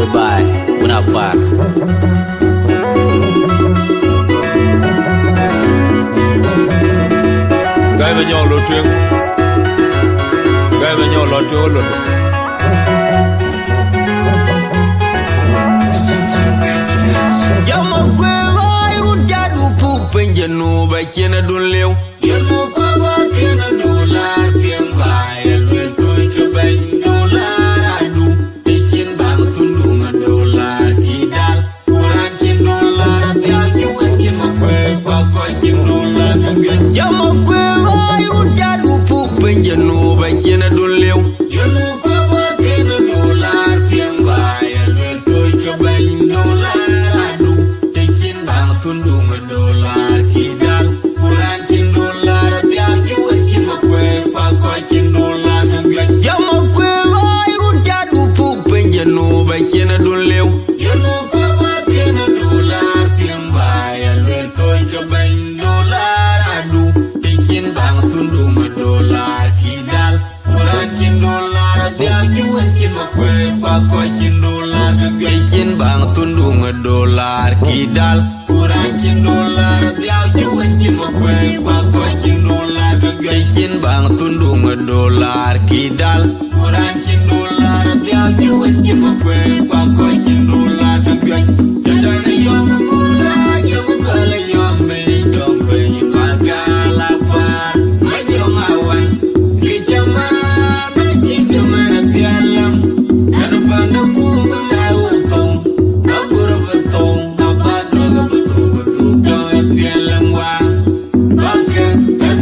Goodbye. We're not far. Gai ba nyong lo twing. Gai ba nyong lo twing lo. Jama kwe oi ruja du pu penje no ba kena dun lew. Yemu kwa ba kena dolar piem ba elwen toy ke ben dolar adu. Pichin bang tundunga dolar kidal. Kuran kin dolar dia juan kin makwe kwa kwa kin dolar kegen. Jama kwe oi ruja du pu penje no ba kena dun lew. Yemu kwa ba kena dolar piem ba elwen toy ke ben dolar adu. Pichin bang tundunga dolar kidal. Kuran kin dolar dia juan kin makwe kwa kwa kin dolar kegen. Jama kwe oi ruja du pu penje no ba kena dun lew. Yemu kwa ba kena dolar piem ba elwen toy ke ben dolar adu. Pichin bang tundunga dolar kidal. Kuran kin dolar dia juan kin makwe kwa kwa kin dolar kegen. Pichin bang tundunga dolar kidal. Kuran kin dolar dia juan kin makwe kwa kwa kin dolar kegen. Pichin bang tundunga dolar kidal. Kuran kin dolar dia juan kin makwe kwa kwa kin dolar kegen. Jadana yom gula yom kala yom me dong pe magala par majong awan kijama majig mana tialam anu panda kunga utong agura betong abado betul betul dong tialam wa baka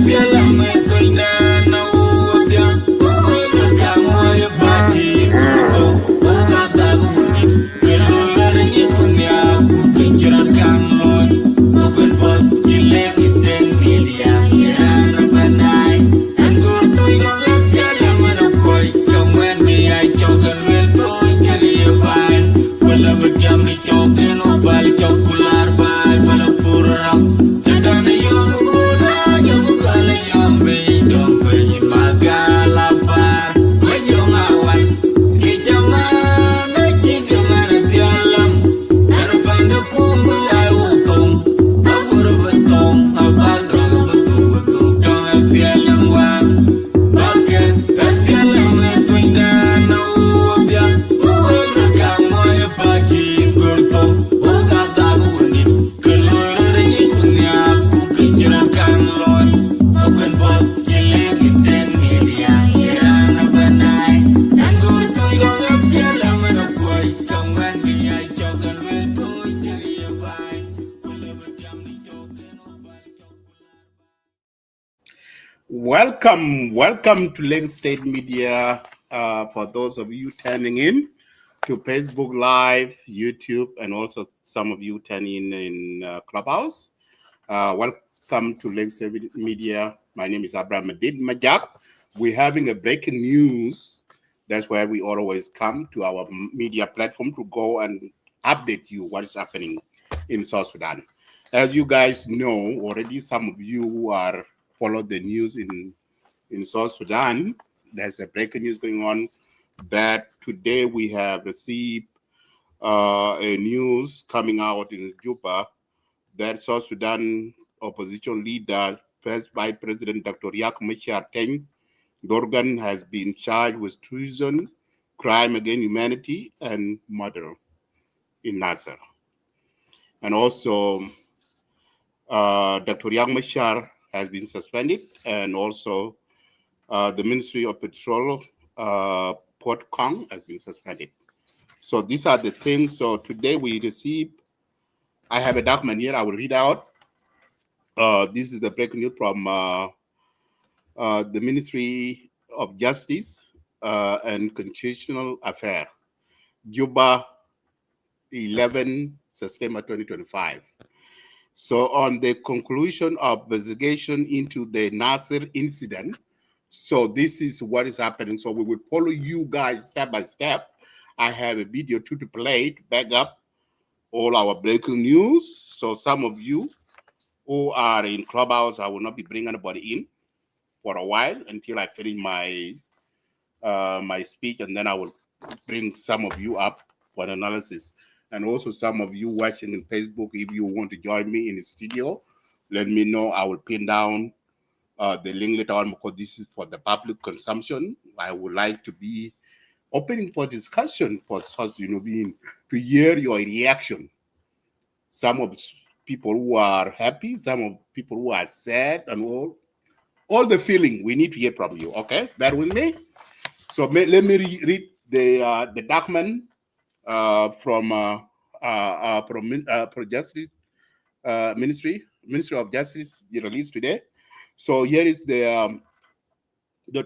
tialam etoina na udia uwe kama ya bati kuto uga daguni kelora ni kunya kukenjiran kang loy bukan bot kilek isen media irana banai anggur tu yang tialam mana koi kawan mi ai chokan wel toy kali bai wala bagyam ni chokan obal chokular bai bala purap jadana yom guna yom kala yom be dom pe magala par majong awan kijama majig mana tialam anu panda kumbu ai utong agura betong abado betul betul dong tialam wa baka tialam etoina na udia uwe kama ya baki kurto uga daguni kelora ni kunya kukenjiran kang loy bukan bot kilek isen media irana banai anggur tu yang tialam mana koi kawan mi ai chokan wel toy kali bai wala bagyam ni chokan obal chokular. Welcome to Lake State Media. For those of you turning in to Facebook Live, YouTube, and also some of you turning in Clubhouse. Welcome to Lake State Media. My name is Abraham Madid Majak. We're having a breaking news. That's where we always come to our media platform to go and update you what is happening in South Sudan. As you guys know already, some of you who are follow the news in South Sudan, there's a breaking news going on that today we have received a news coming out in Juba that South Sudan opposition leader, first by President Dr. Riek Machar Dorgan, has been charged with treason, crime against humanity, and murder in Nasser. And also, Dr. Riek Machar has been suspended, and also the Ministry of Petroleum, Port Kang, has been suspended. So these are the things. So today we received, I have a document here I will read out. This is the breaking news from the Ministry of Justice and Constitutional Affairs, Juba, 11 September 2025. So on the conclusion of investigation into the Nasser incident, so this is what is happening. So we will follow you guys step by step. I have a video to play to back up all our breaking news. So some of you who are in Clubhouse, I will not be bringing anybody in for a while until I finish my my speech, and then I will bring some of you up for analysis. And also some of you watching in Facebook, if you want to join me in the studio, let me know. I will pin down the link later on because this is for the public consumption. I would like to be opening for discussion for us, being to hear your reaction. Some of people who are happy, some of people who are sad, and all the feeling we need to hear from you. Okay, bear with me. So let me read the document from Justice Ministry of Justice released today. So here is the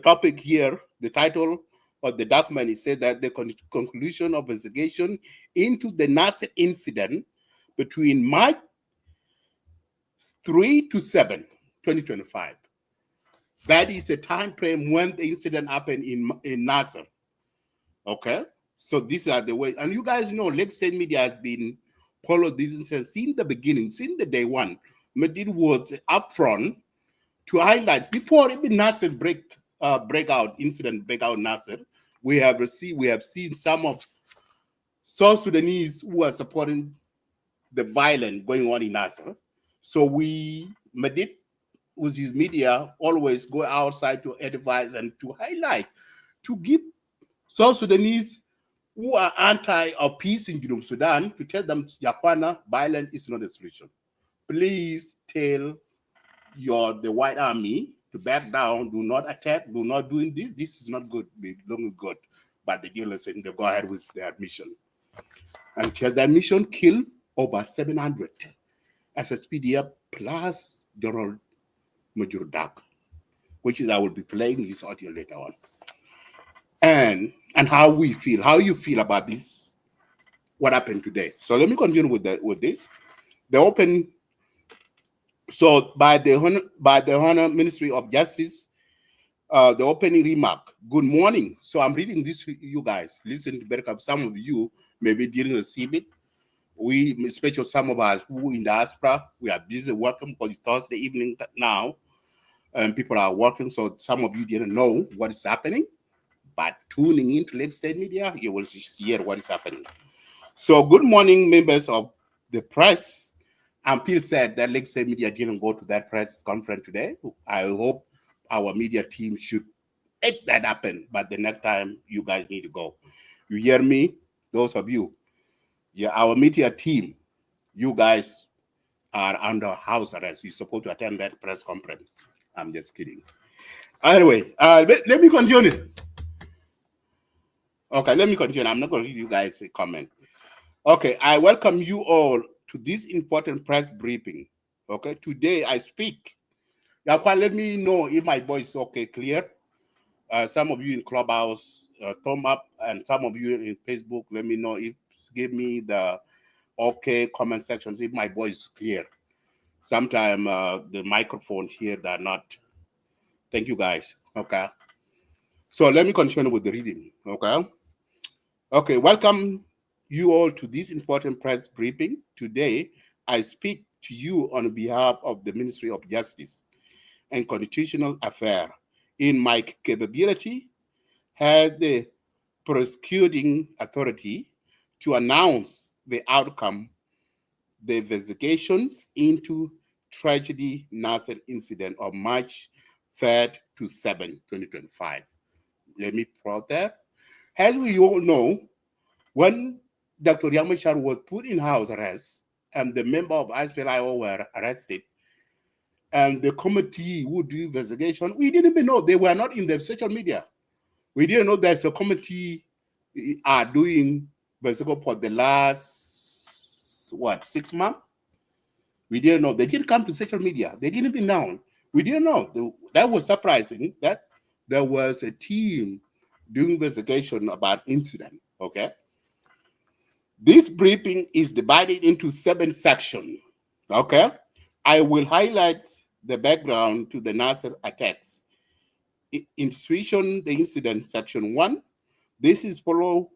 topic here. The title of the document, it said that the conclusion of investigation into the Nasser incident between March 3 to 7, 2025. That is a time frame when the incident happened in Nasser. Okay, so these are the ways, and you guys know Lake State Media has been followed this incident since the beginning, since the day one. Medid was upfront to highlight before even Nasser breakout Nasser. We have seen some of South Sudanese who are supporting the violence going on in Nasser. So Medid with his media always go outside to advise and to highlight, to give South Sudanese who are anti or peace in Junub Sudan, to tell them, Yakwana, violence is not a solution. Please tell the White Army to back down, do not attack, do not do this. This is not good, looking good. But the dealers saying they go ahead with their mission. Until their mission killed over 700 SSPDF plus General Major Dak, which is I will be playing this audio later on. And how you feel about this, what happened today. So let me continue with this. The open, so by the Honor Ministry of Justice, the opening remark, good morning. So I'm reading this to you guys. Listen to better. Some of you maybe didn't receive it. We, especially some of us who in diaspora, we are busy working because it's Thursday evening now, and people are working. So some of you didn't know what is happening. But tuning into Lake State Media, you will hear what is happening. So good morning, members of the press. I'm pretty sad that Lake State Media didn't go to that press conference today. I hope our media team should make that happen. But the next time, you guys need to go. You hear me? Those of you. Yeah, our media team, you guys are under house arrest. You're supposed to attend that press conference. I'm just kidding. Anyway, let me continue. Okay, let me continue. I'm not going to read you guys a comment. Okay, I welcome you all to this important press briefing. Okay, today I speak. Let me know if my voice is okay, clear. Some of you in Clubhouse, thumb up, and some of you in Facebook, let me know give me the okay comment sections if my voice is clear. Sometimes the microphone here, they're not. Thank you guys. Okay. So let me continue with the reading. Okay. Okay, welcome you all to this important press briefing. Today, I speak to you on behalf of the Ministry of Justice and Constitutional Affairs in my capability as the prosecuting authority to announce the outcome, the investigations into tragedy Nasser incident of March 3rd to 7, 2025. Let me put that. As we all know, when Dr. Riek Machar was put in house arrest and the member of ISPLIO were arrested, and the committee would do investigation, we didn't even know. They were not in the social media. We didn't know there's a committee are doing investigation for the last, 6 months? We didn't know. They didn't come to social media. They didn't even know. We didn't know. That was surprising that there was a team doing investigation about incident, okay? This briefing is divided into 7 sections, okay? I will highlight the background to the Nasser attacks. Institution, the incident, section 1. This is followed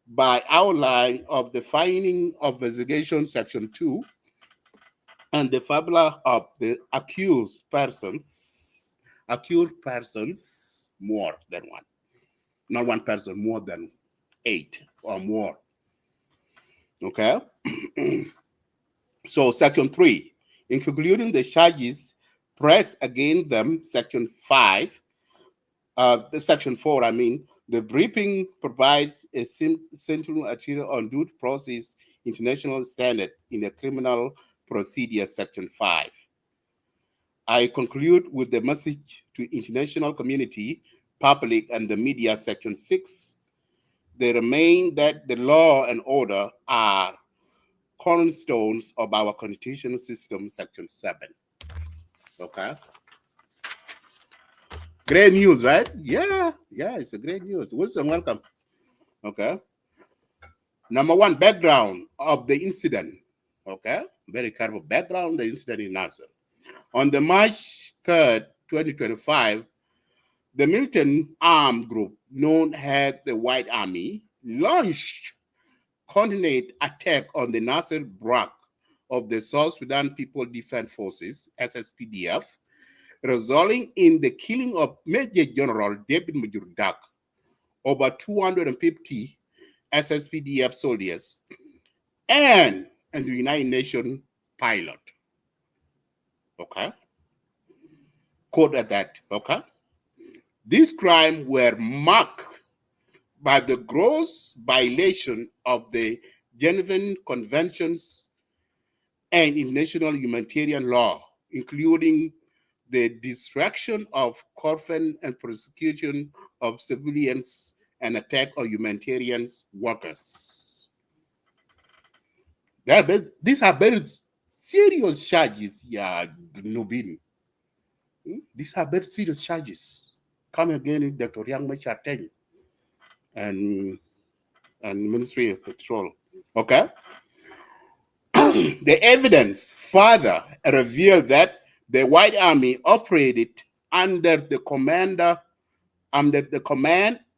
by outline of the finding of investigation, section 2, and the fabula of the accused persons, more than one. Not one person, more than 8 or more. Okay. So Section 3, in concluding the charges pressed against them, Section 5, the Section 4, I mean, the briefing provides a central material on due process international standard in the criminal procedure, Section 5. I conclude with the message to international community, public, and the media, Section 6. They remain that the law and order are cornerstones of our constitutional system, Section 7. Okay. Great news, right? Yeah, it's a great news. Wilson, welcome. Okay. Number one, background of the incident. Okay. Very careful. Background of the incident in Nasser. On the March 3rd, 2025, the militant armed group known as the White Army launched coordinated attack on the Nasser block of the South Sudan People Defense Forces, SSPDF, resulting in the killing of Major General David Majordak, over 250 SSPDF soldiers, and the United Nations pilot. Okay? Quote at that. Okay? These crimes were marked by the gross violation of the Geneva Conventions and international humanitarian law, including the destruction of orphans and persecution of civilians and attack on humanitarian workers. These are very serious charges, Nubin. These are very serious charges. Come again, Dr. Riek Machar and Ministry of Petroleum. Okay? The evidence further revealed that the White Army operated under the command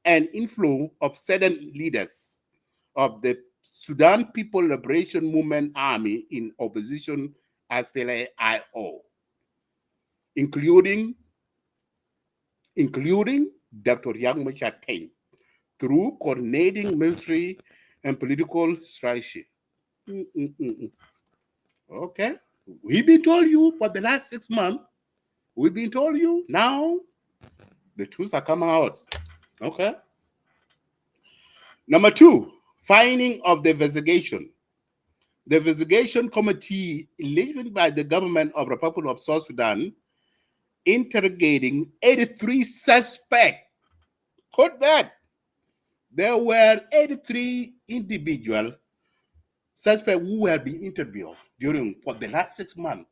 and influence of certain leaders of the Sudan People Liberation Movement Army in opposition as PLA-IO, including Dr. Riek Machar through coordinating military and political strategy. Okay. We've been told you for the last 6 months. We've been told you. Now the truths are coming out. Okay. Number 2, finding of the investigation. The investigation committee elected by the government of the Republic of South Sudan interrogating 83 suspects. Quote that. There were 83 individual suspects who have been interviewed for the last 6 months.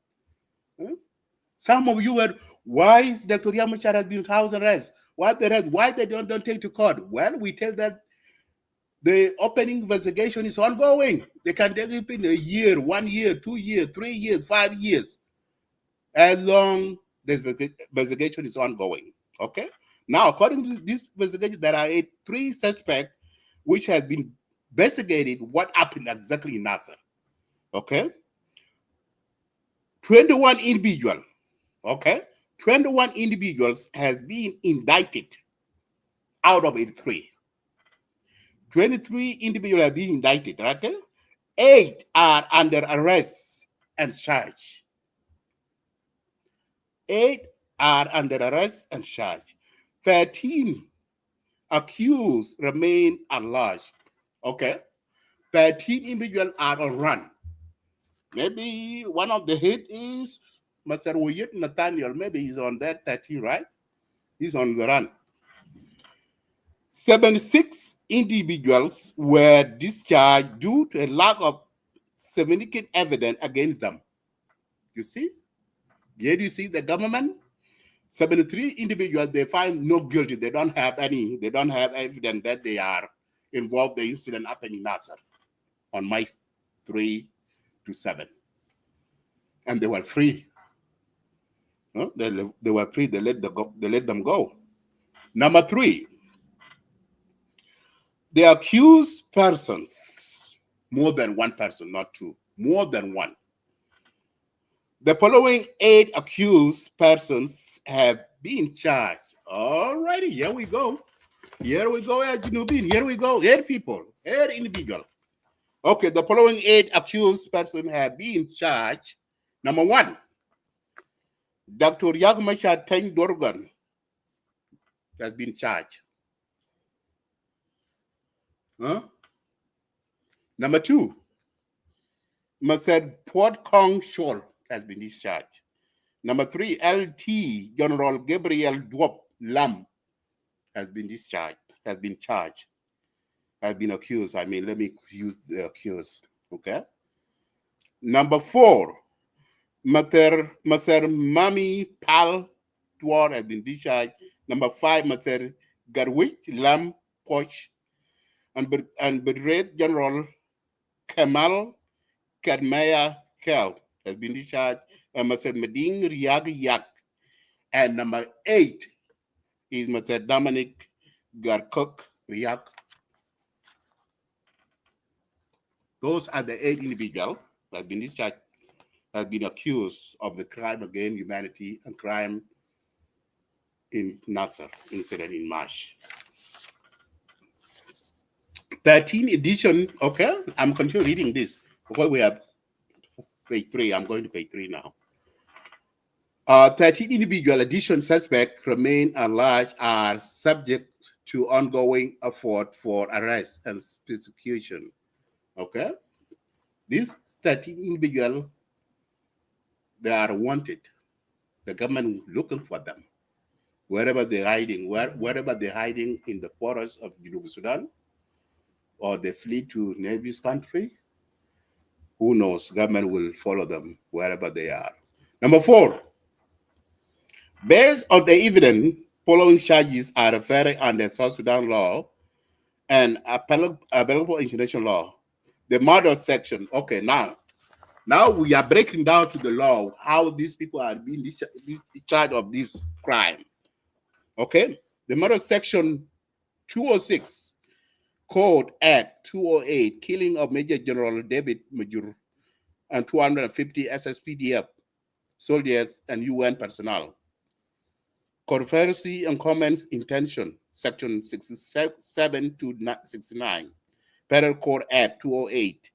Some of you were, why is Dr. Riek Machar has been house arrest? Why they don't take to court? Well, we tell that the opening investigation is ongoing. They can take it in a year, 1 year, 2 years, 3 years, 5 years, as long the investigation is ongoing. Okay. Now, according to this investigation, there are 3 suspects which have been investigated what happened exactly in Nasser. Okay. 21 individuals. Okay. 21 individuals has been indicted out of 83. 23 individuals have been indicted. Okay. 8 are under arrest and charged. 8 are under arrest and charged. 13 accused remain at large. Okay. 13 individuals are on run. Maybe one of the hit is Mr. Wiyet Nathaniel. Maybe he's on that 13, right? He's on the run. 76 individuals were discharged due to a lack of significant evidence against them. You see? Here you see the government. 73 individuals, they find no guilty. They don't have evidence that they are involved in the incident happened in Nasser on March 3 to 7. And they were free. No? They were free. They let them go. Number 3, the accused persons, more than one person, not 2, more than one. The following 8 accused persons have been charged. Alrighty, here we go. Here we go, Junubin. Here we go. 8 people, 8 individuals. Okay, the following 8 accused persons have been charged. Number 1, Dr. Riek Machar Teng Dorgan has been charged. Huh? Number 2, Mr. Puot Kang Shol has been discharged. Number 3, LT General Gabriel Duop Lam has been discharged, has been charged, has been accused. I mean, let me use the accused, okay? Number 4, Mr. Mami Pal Tuor has been discharged. Number 5, Mr. Garwich Lam Poch and Brigadier General Kamal Kadmaya Kel has been discharged. And Mr. Meding Riag Yak. And number 8 is Mr. Dominic Garcook Riak. Those are the 8 individuals that have been discharged, have been accused of the crime against humanity and crime in Nasser incident in March. 13 edition, okay, I'm continuing reading this because we have page 3. I'm going to page 3 now. 13 individual addition suspects remain at large are subject to ongoing effort for arrest and prosecution. Okay? These 13 individuals, they are wanted. The government looking for them. Wherever they're hiding, wherever they're hiding in the forests of Sudan, or they flee to neighbor's country, who knows? Government will follow them wherever they are. Number 4, based on the evidence, following charges are referred under South Sudan law and available international law. The murder section. Okay, now we are breaking down to the law how these people are being charged of this crime. Okay, the murder section 206, Code Act 208, killing of Major General David Majur and 250 SSPDF soldiers and UN personnel. Controversy and comment intention, section 67 to 69, Penal Code Act 208,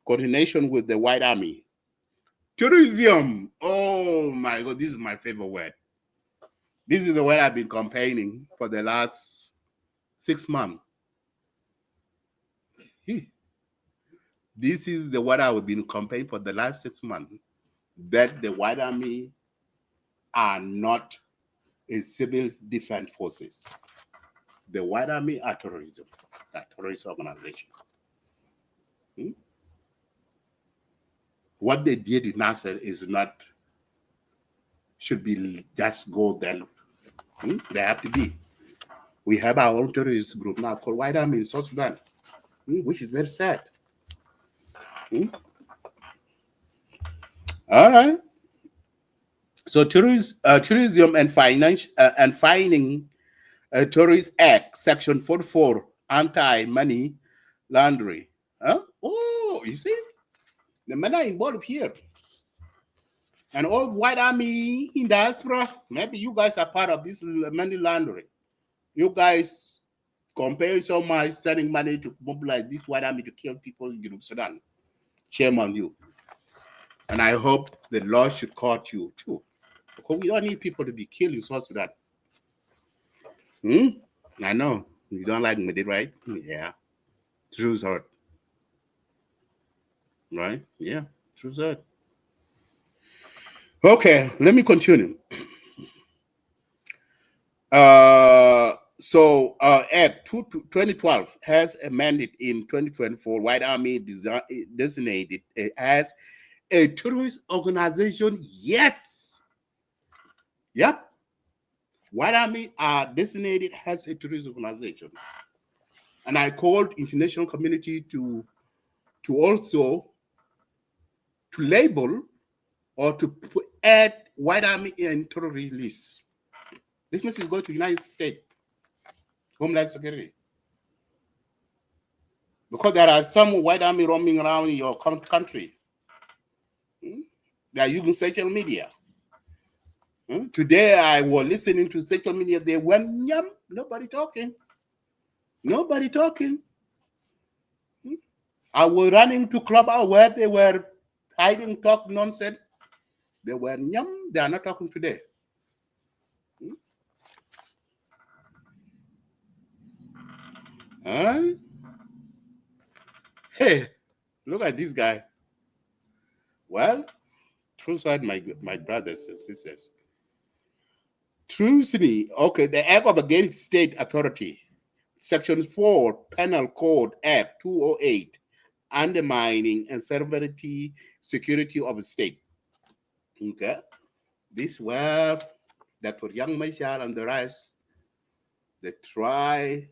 coordination with the White Army. Tourism, oh my God, this is my favorite word. This is the word I've been campaigning for the last 6 months. This is the word I've been campaigning for the last 6 months, that the White Army are not a civil defense forces. The White Army are terrorism, a terrorist organization. What they did in Nasser is not, should be just go there. They have to be. We have our own terrorist group now called White Army in South Sudan, which is very sad. All right. So Tourism and Fining Tourist Act, Section 44, anti-money laundering. Huh? Oh, you see? The men are involved here. And all White Army in diaspora, maybe you guys are part of this money laundering. You guys compare so much sending money to mobilize this White Army to kill people in Sudan. Shame on you. And I hope the law should court you too. Because we don't need people to be killed in South Sudan. I know. You don't like me, right? Yeah. Truth hurt. Right? Yeah. Truth hurt. Okay, let me continue. So Act 2012 has amended in 2024, White Army designated as a terrorist organization. Yes. Yep. White Army are designated as a terrorist organization. And I called international community to also to label or to add White Army in terrorist list. This message go to United States Homeland Security. Because there are some White Army roaming around in your country. They are using social media. Today I was listening to social media. They went, nobody talking. Nobody talking. I was running to clubhouse where they were hiding, talk nonsense. They were yum. They are not talking today. Hey, look at this guy. Well, true side, my brothers and sisters. Treason, okay, the act of against state authority, Section 4, Penal Code Act 208, undermining and sovereignty, security of a state. Okay, this where Dr. Riek Machar and the rest, they try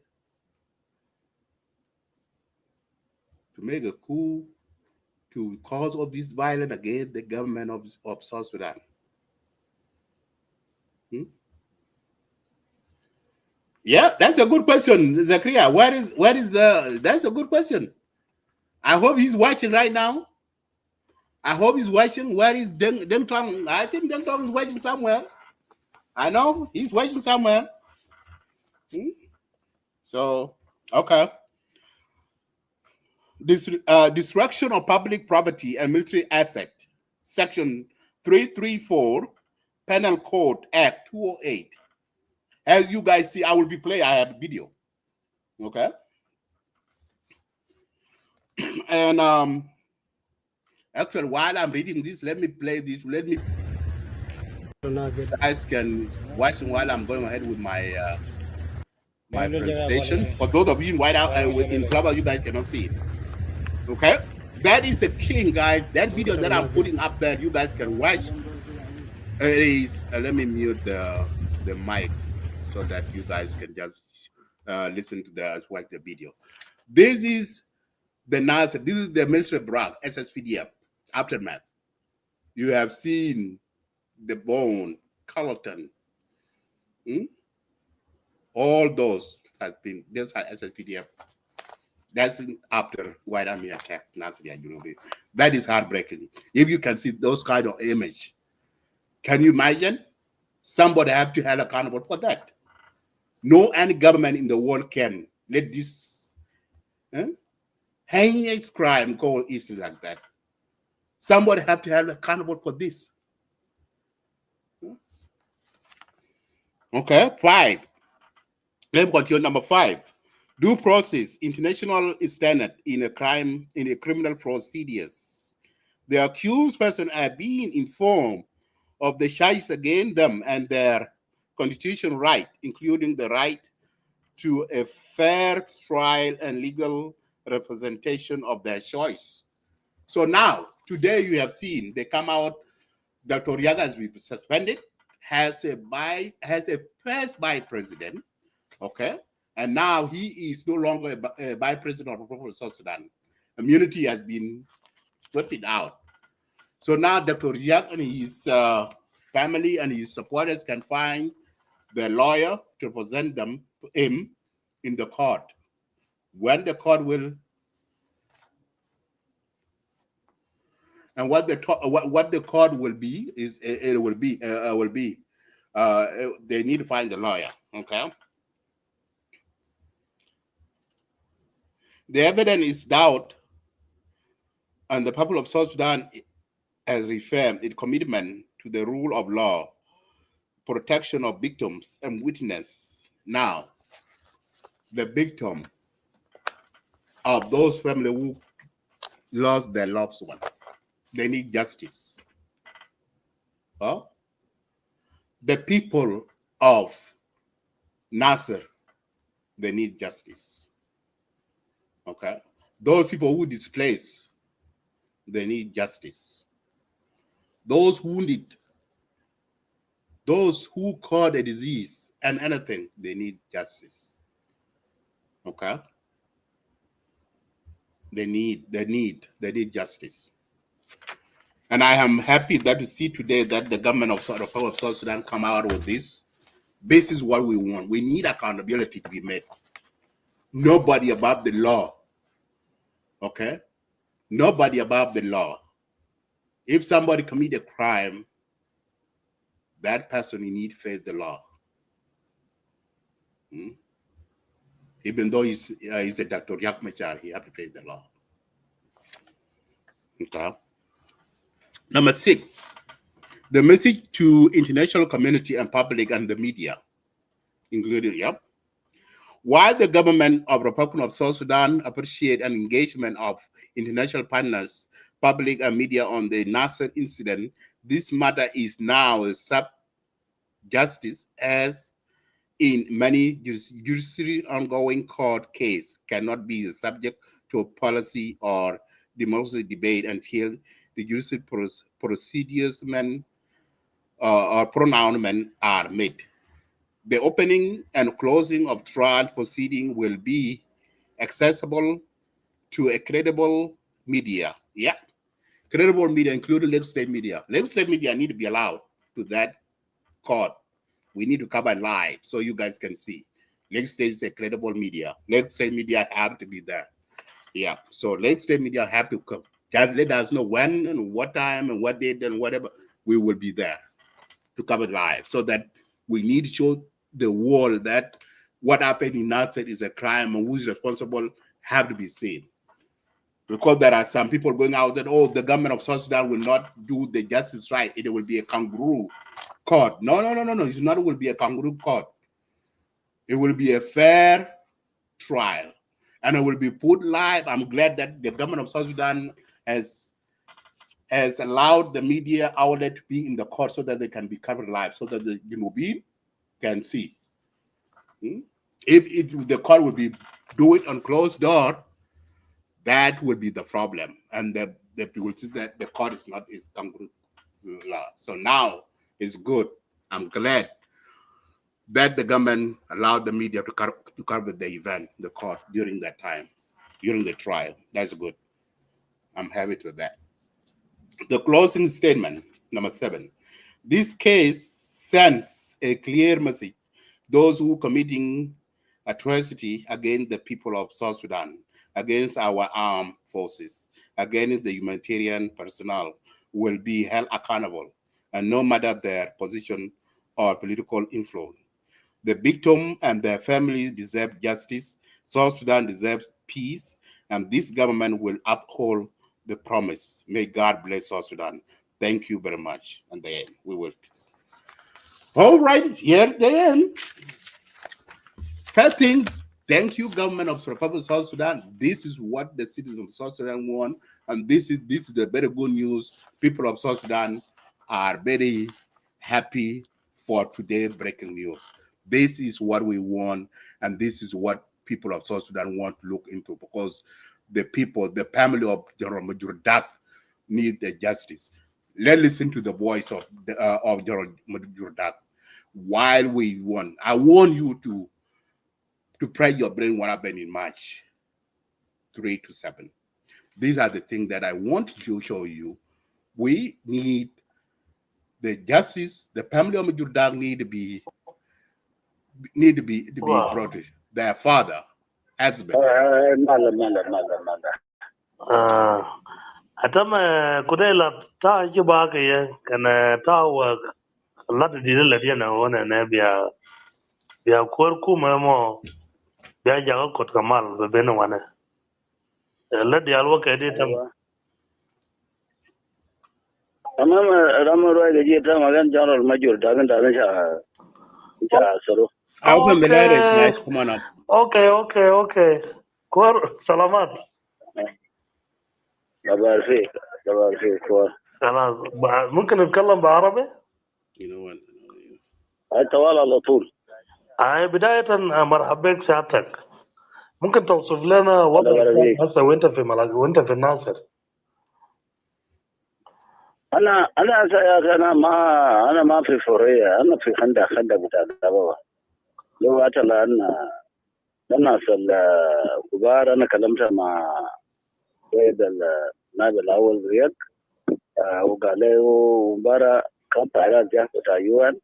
to make a coup to cause all this violence against the government of South Sudan. Yeah, that's a good question, Zakaria. That's a good question. I hope he's watching right now. I hope he's watching. Where is Deng Tong? I think Deng Tong is watching somewhere. I know he's watching somewhere. So, okay. This destruction of public property and military asset, Section 334, Penal Code Act 208. As you guys see, I will be playing. I have a video. Okay. And actually, while I'm reading this, let me play this. Let me. You guys can watch while I'm going ahead with my my presentation. For those of you in White House in Clubhouse, you guys cannot see it. Okay, that is a killing, guys. That video that I'm putting up there, you guys can watch. It is. Let me mute the mic so that you guys can just listen to watch the video. This is the Nasser. This is the military brag, SSPDF aftermath. You have seen the bone, Carlton. All those has been. This is SSPDF. That's after White Army attack Nasser. That is heartbreaking. If you can see those kind of image, can you imagine? Somebody have to hold accountable for that. No any government in the world can let this heinous crime go easily like that. Somebody have to hold accountable for this. Okay, 5. Let me continue. Number 5. Due process, international standard in a criminal procedures. The accused person are being informed of the charges against them and their constitutional right, including the right to a fair trial and legal representation of their choice. So now, today you have seen they come out. Dr. Riek has been suspended, has a first vice president, okay, and now he is no longer a vice president of the Republic of South Sudan. Immunity has been lifted out. So now Dr. Riek and his family and his supporters can find the lawyer to represent him in the court. When the court will, and what the court will be is they need to find the lawyer. Okay. The evidence is doubt, and the people of South Sudan has reaffirmed its commitment to the rule of law, protection of victims and witnesses. Now, the victim of those families who lost their loved one, they need justice. Huh? The people of Nasser, they need justice. Okay? Those people who displaced, they need justice. Those wounded, those who caught a disease and anything, they need justice. Okay? They need justice. And I am happy that to see today that the government of South Sudan come out with this. This is what we want. We need accountability to be made. Nobody above the law. Okay? Nobody above the law. If somebody commit a crime, that person need to face the law. Even though he's a Dr. Riek Machar, he have to face the law. Okay. Number 6, the message to international community and public and the media, including, while the government of Republic of South Sudan appreciate an engagement of international partners, public and media on the Nasser incident, this matter is now a sub-justice as in many judiciary ongoing court case cannot be the subject to a policy or democracy debate until the judicial procedures or pronouncement are made. The opening and closing of trial proceeding will be accessible to a credible media. Yeah, credible media, including legislative media. Legislative media need to be allowed to that court. We need to cover live so you guys can see. Legislative is a credible media. Legislative media have to be there. Yeah, so legislative media have to come. Just let us know when and what time and what date and whatever. We will be there to cover live so that we need to show the world that what happened in Nasser is a crime and who's responsible have to be seen. Because there are some people going out that, oh, the government of South Sudan will not do the justice right. It will be a kangaroo court. No. It's not will be a kangaroo court. It will be a fair trial. And it will be put live. I'm glad that the government of South Sudan has allowed the media outlet to be in the court so that they can be covered live, so that the Jinubin can see. If the court will be do it on closed door, that will be the problem, and the people will see that the court is not kangaroo law. So now it's good. I'm glad that the government allowed the media to cover the event, the court during that time, during the trial. That's good. I'm happy with that. The closing statement, number 7. This case sends a clear message. Those who committing atrocity against the people of South Sudan, against our armed forces, against the humanitarian personnel will be held accountable, and no matter their position or political influence. The victim and their families deserve justice. South Sudan deserves peace, and this government will uphold the promise. May God bless South Sudan. Thank you very much. And then we will. All right, here they end. First thing, thank you, government of the Republic of South Sudan. This is what the citizens of South Sudan want, and this is the very good news. People of South Sudan are very happy for today breaking news. This is what we want, and this is what people of South Sudan want to look into, because the people, the family of General Major Dak need the justice. Let's listen to the voice of General Major Dak. While we want, I want you to pray your brain what happened in March 3 to 7. These are the things that I want to show you. We need the justice. The family of Major Dak need to be brought to their father, husband. Atama kudela ta juba ke ye kana ta wa lat di le dia na wona na bia kor ku mo bia ja ko kamal be ben wana la di alwa ke di tam tamam ramaro ga ji ta magan General Major da gan da sha soro. I open the letter, guys. Come on up. Okay. Kor salamat. دبر فيك كويس. خلاص ممكن نتكلم بعربي؟ You know what? الطوال على طول. بداية مرحبا بك سعادتك. ممكن توصف لنا وضعك هسه وانت في وانت في الناصر؟ انا ما في فوريه، انا في خندق بتاع الدبابه. لو اتلا الناس الكبار انا كلمت مع سيد النائب الاول ريك وقال له مباراه كانت على جهه بتاع يوان،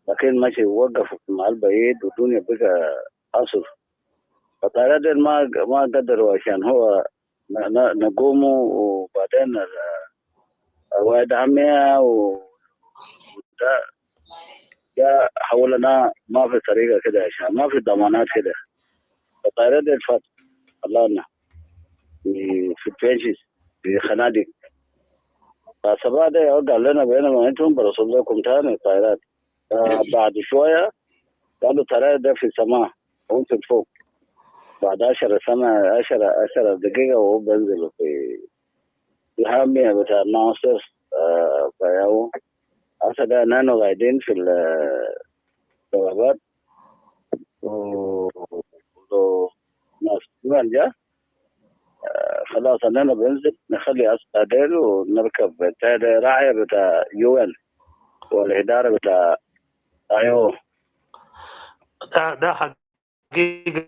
لكن ماشي وقف مع البعيد والدنيا بقى اصل. فطيارات ما قدروا عشان هو نقوموا، وبعدين الواد عمي جاء حولنا ما في طريقه كده عشان ما في ضمانات كده. فطيارات الفات الله في الفينشز في خنادق فسبا ده قال لنا بينما انتم برسول لكم تاني طائرات. بعد شويه قالوا ترى ده في السماء هم في فوق. بعد 10 سنه 10 دقيقه وهو بينزل في حامية بتاع ناصر فياو. هسه ده نحن قاعدين في البوابات ناس من جا خلاص اننا بننزل نخلي اسعدين ونركب بتاع راعي بتاع UN والاداره بتاع ايو. ده حقيقة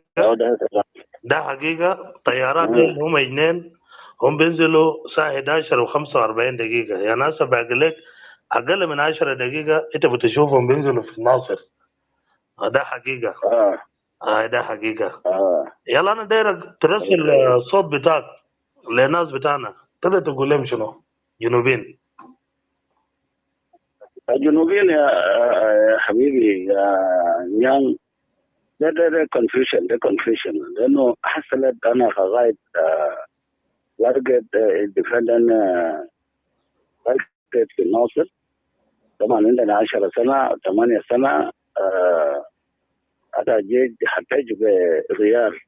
ده حقيقة طيارات هم اثنين هم بينزلوا الساعة 11 و45 دقيقة. يعني هسه باقي لك أقل من 10 دقيقة أنت بتشوفهم بينزلوا في الناصر. ده حقيقة. ده حقيقة. يلا أنا دايرك ترسل الصوت بتاعك للناس بتاعنا، تقدر تقول لهم شنو؟ جنوبين. الجنوبيين يا حبيبي يا نيان، ده confusion لأنه حصلت أنا غاية ورقة الدفندن في الناصر. طبعا عندنا 10 سنة 8 سنة هذا جيج حتى بغيار.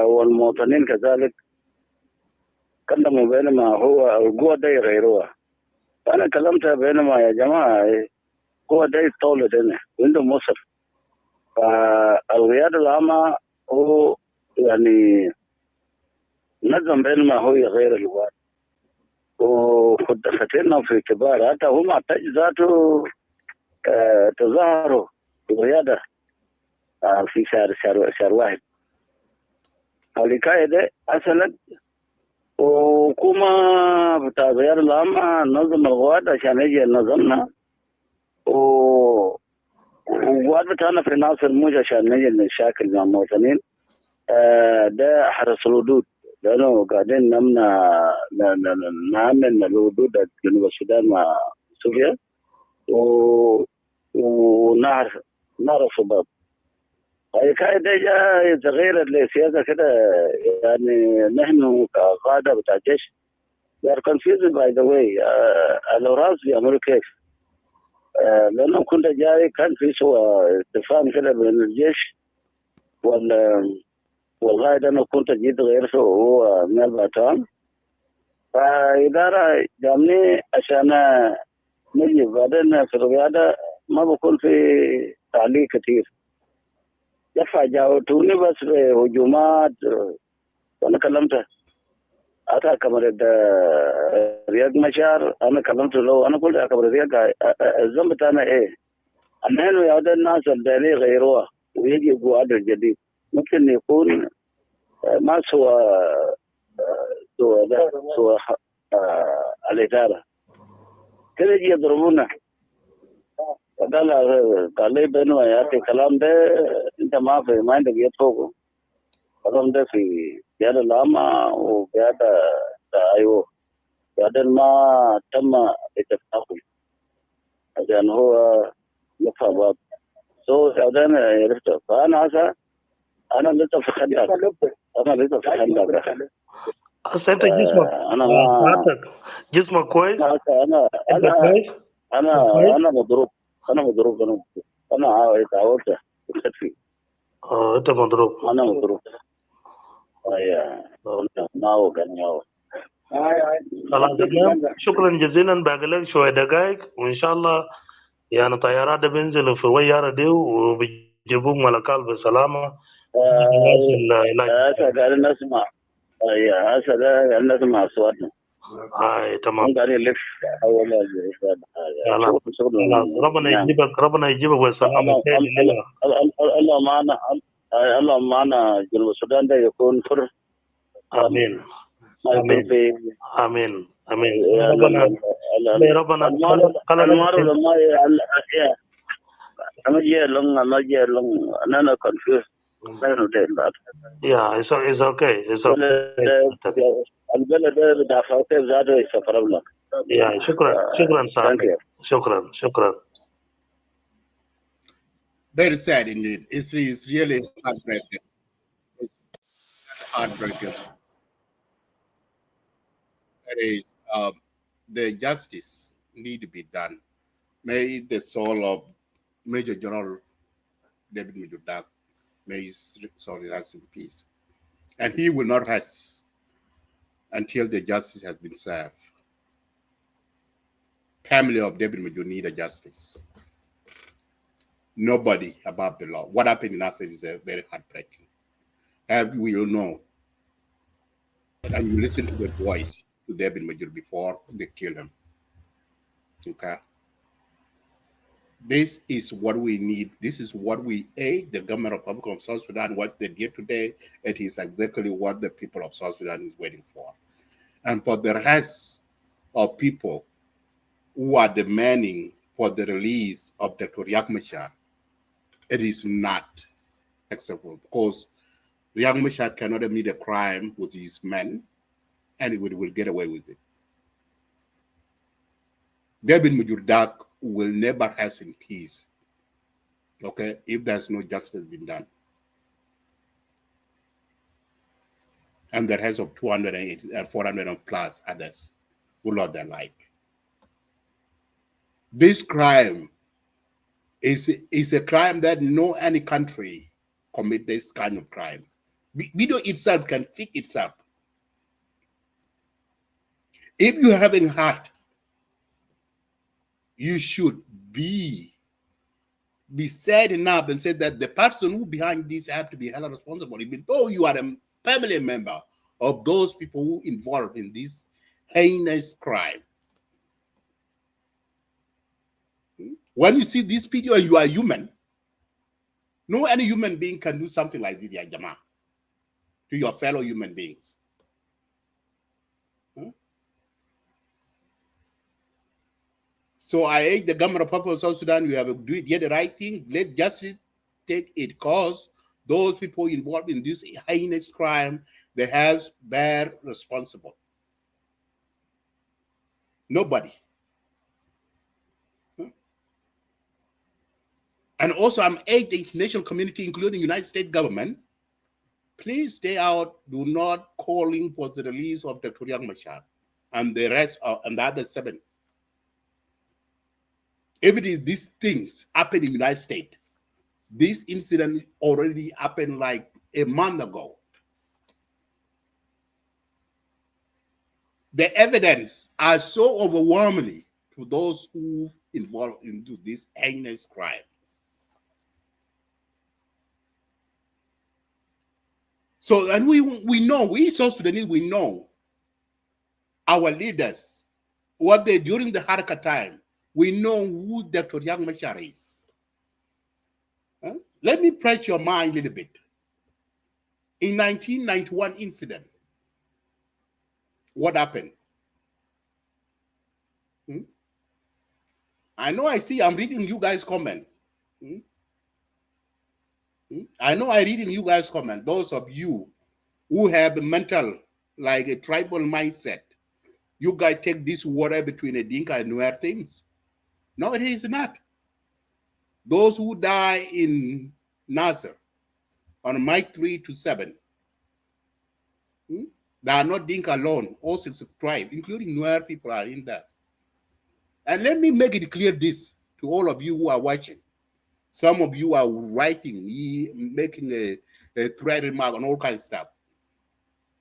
والمواطنين كذلك كلموا بينما هو القوة ده يغيروها. فأنا كلمتها بينما يا جماعة القوة ده يتطولد هنا وعندهم مصر. فالقيادة العامة هو يعني نظم بينما هو يغير الوضع وخد خطينا في اعتبار. حتى هم محتاج ذاته تظاهروا القيادة في شهر واحد. الحكاية ده حصلت وحكومة بتاع القيادة العامة نظم القوات عشان يجي نظمنا والقوات بتاعنا في ناصر مش عشان نجي نشاكل مع المواطنين. ده حرس الحدود لأنه قاعدين نعمل الحدود جنوب السودان مع سوريا ونهر الصباط. الحكاية دي جاء يتغير لسياسة كده. يعني نحن كقادة بتاع الجيش we are confused by the way. الأوراق بيعملوا كيف؟ لأنه كنت جاي كان في سوى اتفاق كده بين الجيش والقائد. أنا كنت جيت غير هو من الباتان. فإدارة جامني عشان نجي بعدين في القيادة ما بكون في تعليق كثير. يفع جاوتوني بس بهجومات. وأنا كلمته حتى كاميرا رياك مشار أنا كلمته له. أنا قلت يا كاميرا رياك الذنب بتاعنا إيه؟ أنه يعود الناس الدالي غيروها ويجي قواد الجديد ممكن يكون ما سوى الإدارة كده يجي يضربونا. قال لي بينما يأتي كلام ده أنت ما عندك يد فوقه. كلام ده في قيادة العامة وقيادة أيوه بعدين ما تم اتفاقه عشان هو يفهم بعض. بعدين عرفته. فأنا هسه أنا لسه في خندق. هسه أنت جسمك جسمك كويس؟ أنا مضروب. أنا تعودت بكتفي. أنت مضروب. أنا مضروب. ناو خلاص شكرا جزيلا. باقي لك شوية دقائق وإن شاء الله يعني طيارات ده بينزلوا في ويارة دي وبيجيبوك ملكال بسلامة. هسه قاعدين نسمع. هسه قاعدين نسمع أصواتنا. تمام. قاعدين نلف حول ربنا يجيبك بالسلامة. الله معنا جنوب السودان ده يكون حر. آمين. آمين. ربنا أنا جاي لهم أنا confused. Yeah, it's okay. البلد ده بدافع كيف زادوا يسافر لنا. Yeah, شكرا صاحبي. شكرا. Very sad indeed. It's really heartbreaking. That is the justice need to be done. May the soul of Major General David Mijudak, may his soul rest in peace. And he will not rest until the justice has been served. Family of David Maju need a justice. Nobody above the law. What happened in Assad is very heartbreaking. As we all know, and you listen to the voice to David Maju before they kill him. Okay. This is what we need. This is what we aid the government of Republic of South Sudan, what they did today. It is exactly what the people of South Sudan is waiting for. And for the rest of people who are demanding for the release of Dr. Riek Machar, it is not acceptable because Riek Machar cannot admit a crime with his men and he will get away with it. David Mujurdak will never rest in peace, okay, if there's no justice being done. And the rest of 280 and 400 and plus others who lost their life. This crime is a crime that no any country commit this kind of crime. Video itself can fix itself. If you having heart, you should be sad enough and say that the person who behind this have to be held responsible, even though you are a family member of those people who involved in this heinous crime. When you see this video, you are human. No any human being can do something like this, Jama, to your fellow human beings. So I urge the government of Republic of South Sudan, you have to do the right thing. Let justice take its course. Those people involved in this heinous crime, they have bear responsible. Nobody. And also, I'm urging the international community, including the United States government, please stay out. Do not calling for the release of Dr. Riek Machar and the rest of and the other 7. If it is these things happen in the United States, this incident already happened like a month ago. The evidence are so overwhelmingly to those who involved into this heinous crime. So, and we know, we South Sudanese, we know our leaders, what they during the Haraka time, we know who Dr. Riek Machar is. Huh? Let me press your mind a little bit. In 1991 incident, what happened? I know I see, I'm reading you guys' comment. I know I'm reading you guys' comment. Those of you who have a mental, like a tribal mindset, you guys take this water between a Dinka and Nuer things. No, it is not. Those who die in Nasser on Mike 3 to 7, they are not Dinka alone. Also, it's a tribe, including Nuer people are in that. And let me make it clear this to all of you who are watching. Some of you are writing, making a threat remark on all kinds of stuff.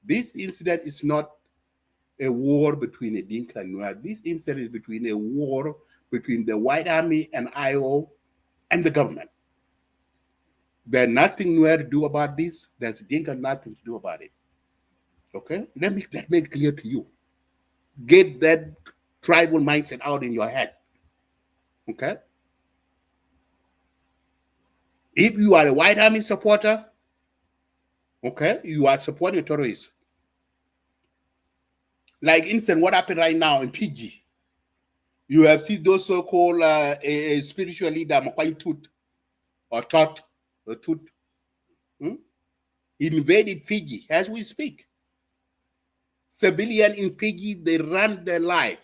This incident is not a war between a Dinka and Nuer. This incident is between a war between the White Army and IO and the government. There's nothing Nuer to do about this. There's Dinka nothing to do about it. Okay? Let me make it clear to you. Get that tribal mindset out in your head. Okay? If you are a White Army supporter, okay, you are supporting terrorists. Like instant, what happened right now in PG? You have seen those so-called a spiritual leader, Makwai Tut, or Tot, or Tut, invaded Fiji as we speak. Civilian in Fiji, they run their life.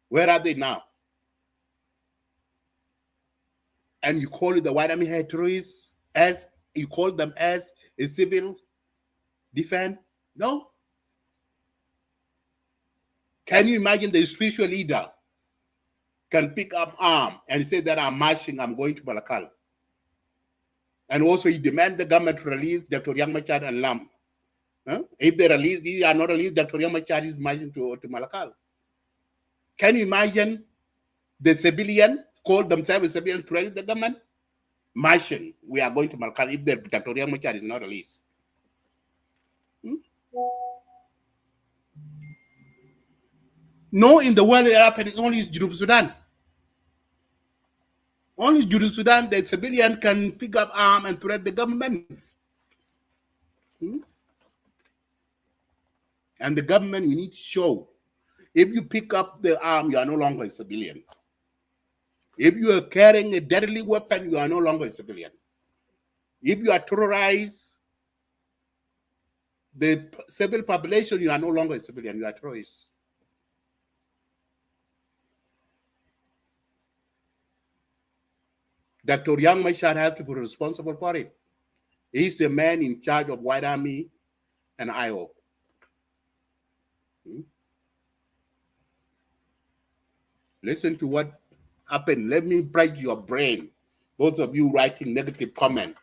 Where are they now? And you call it the White Army terrorists, as you call them as a civil defense? No. Can you imagine the spiritual leader can pick up arm and say that I'm marching, I'm going to Malakal? And also he demand the government to release Dr. Riek Machar and Lam. If they are not released, Dr. Riek Machar is marching to Malakal. Can you imagine the civilian call themselves a civilian to release the government? Marching, we are going to Malakal if the Dr. Riek Machar is not released. No, in the world it happening only in Junub Sudan. Only Junub Sudan, the civilian can pick up arm and threat the government. And the government, you need to show. If you pick up the arm, you are no longer a civilian. If you are carrying a deadly weapon, you are no longer a civilian. If you are terrorized the civil population, you are no longer a civilian, you are terrorists. Dr. Riek Machar has to be responsible for it. He's the man in charge of White Army and IO. Listen to what happened. Let me break your brain. Those of you writing negative comment.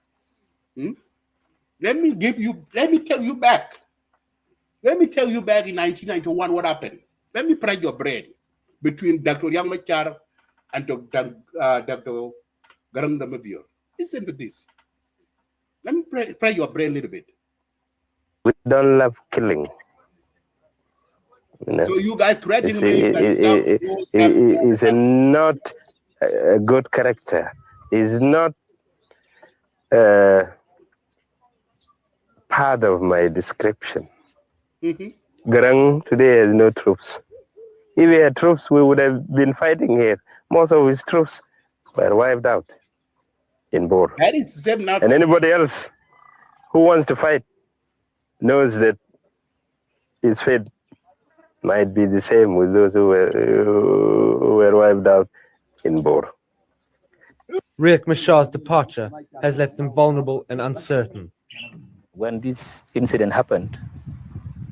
Let me tell you back. Let me tell you back in 1991 what happened. Let me break your brain between Dr. Riek Machar and Dr. Garang Damabio. Listen to this. Let me pray your brain a little bit. We don't love killing. You know? So you guys threaten me. He's not a good character. He's not part of my description. Garang today has no troops. If he had troops, we would have been fighting here. Most of his troops were wiped out in Bor. That is the same now. And anybody else who wants to fight knows that his fate might be the same with those who were wiped out in Bor. Riek Machar's departure has left them vulnerable and uncertain. When this incident happened,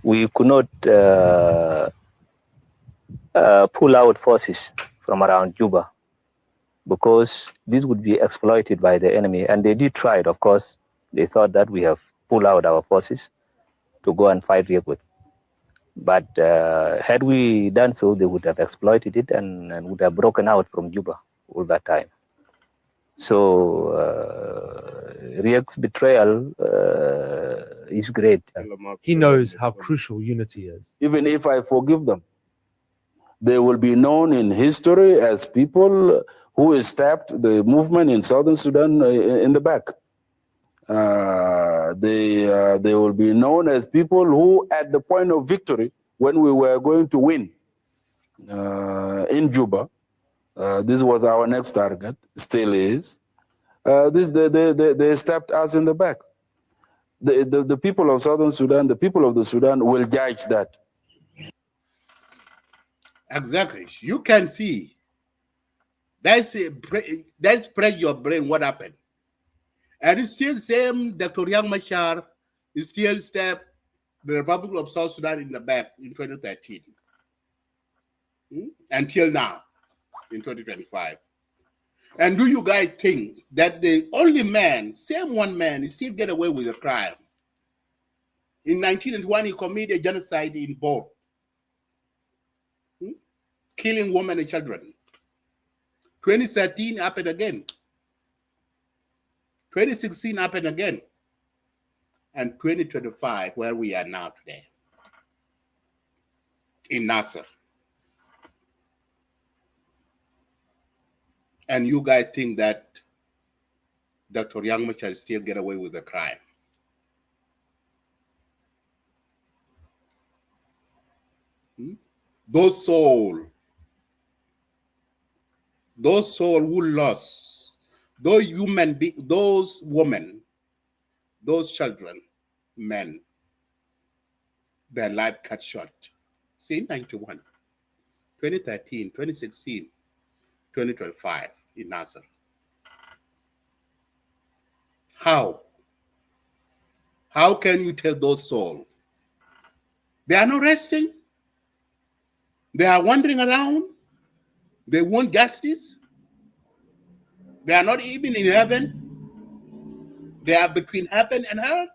we could not pull out forces from around Juba because this would be exploited by the enemy. And they did try it, of course. They thought that we have pulled out our forces to go and fight Riek with. But had we done so, they would have exploited it and would have broken out from Juba all that time. So Riek's betrayal is great. He knows how crucial unity is. Even if I forgive them, they will be known in history as people who stabbed the movement in Southern Sudan in the back. They will be known as people who, at the point of victory, when we were going to win in Juba, this was our next target, still is. They stabbed us in the back. The people of Southern Sudan, the people of the Sudan will judge that. Exactly. You can see. That's break your brain what happened. And it's still the same. Dr. Riek Machar is still stabbed the Republic of South Sudan in the back in 2013. Until now, in 2025. And do you guys think that the only man, same one man, is still get away with a crime? In 1981, he committed genocide in Bor, killing women and children. 2013 happened again. 2016 happened again. And 2025, where we are now today, in Nasser. And you guys think that Dr. Riek Machar still get away with the crime? Those souls who lost, those those women, those children, men, their life cut short. See, 91, 2013, 2016, 2025 in Nasser. How can you tell those souls? They are not resting. They are wandering around. They want justice. They are not even in heaven. They are between heaven and earth.